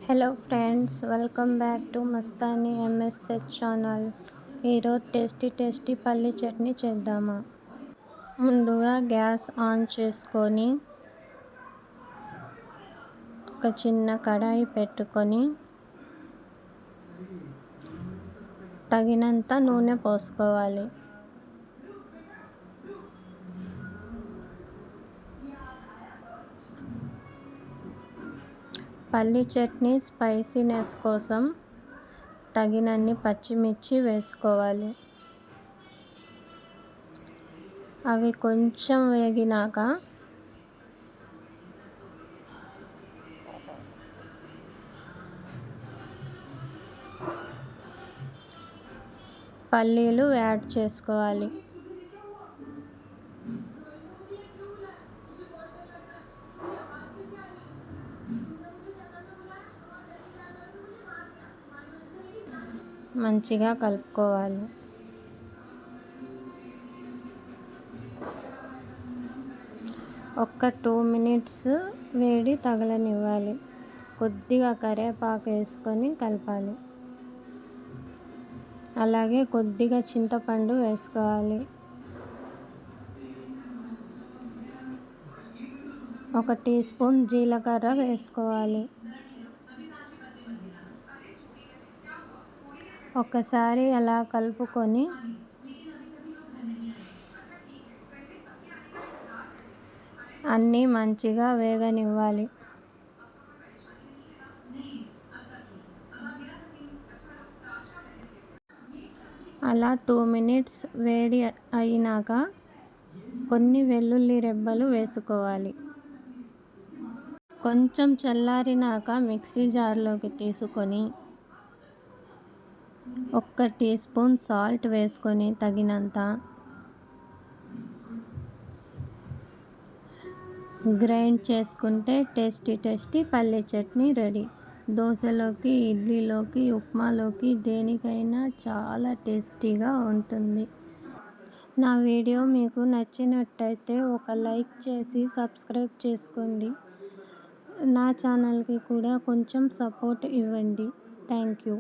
Hello friends, welcome back to Mastani MSH channel. ఈరోజు tasty పల్లి చట్నీ చేద్దామా. ముందుగా గ్యాస్ ఆన్ చేసుకొని ఒక చిన్న కడాయి పెట్టుకొని తగినంత నూనె పోసుకోవాలి. పల్లి చట్నీ స్పైసీనెస్ కోసం తగినన్ని పచ్చిమిర్చి వేసుకోవాలి. అవి కొంచెం వేగినాక పల్లీలు యాడ్ చేసుకోవాలి. మంచిగా కలుపుకోవాలి. ఒక 2 మినిట్స్ వేడి తగలనివ్వాలి. కొద్దిగా కరివేపాకు వేసుకొని కలపాలి. అలాగే కొద్దిగా చింతపండు వేసుకోవాలి. ఒక టీ స్పూన్ జీలకర్ర వేసుకోవాలి. ఒకసారి అలా కలుపుకొని అన్నీ మంచిగా వేగనివ్వాలి. అలా 2 మినిట్స్ వేడి అయినాక కొన్ని వెల్లుల్లి రెబ్బలు వేసుకోవాలి. కొంచెం చల్లారినాక మిక్సీ జార్లోకి తీసుకొని 1 టీ స్పూన్ సాల్ట్ వేసుకొని తగినంత గ్రైండ్ చేసుకుంటే టేస్టీ పల్లి చట్నీ రెడీ. దోశలోకి, ఇడ్లీలోకి, ఉప్మాలోకి దేనికైనా చాలా టేస్టీగా ఉంటుంది. నా వీడియో మీకు నచ్చినట్టయితే ఒక లైక్ చేసి సబ్స్క్రైబ్ చేసుకోండి. నా ఛానల్కి కూడా కొంచెం సపోర్ట్ ఇవ్వండి. Thank you.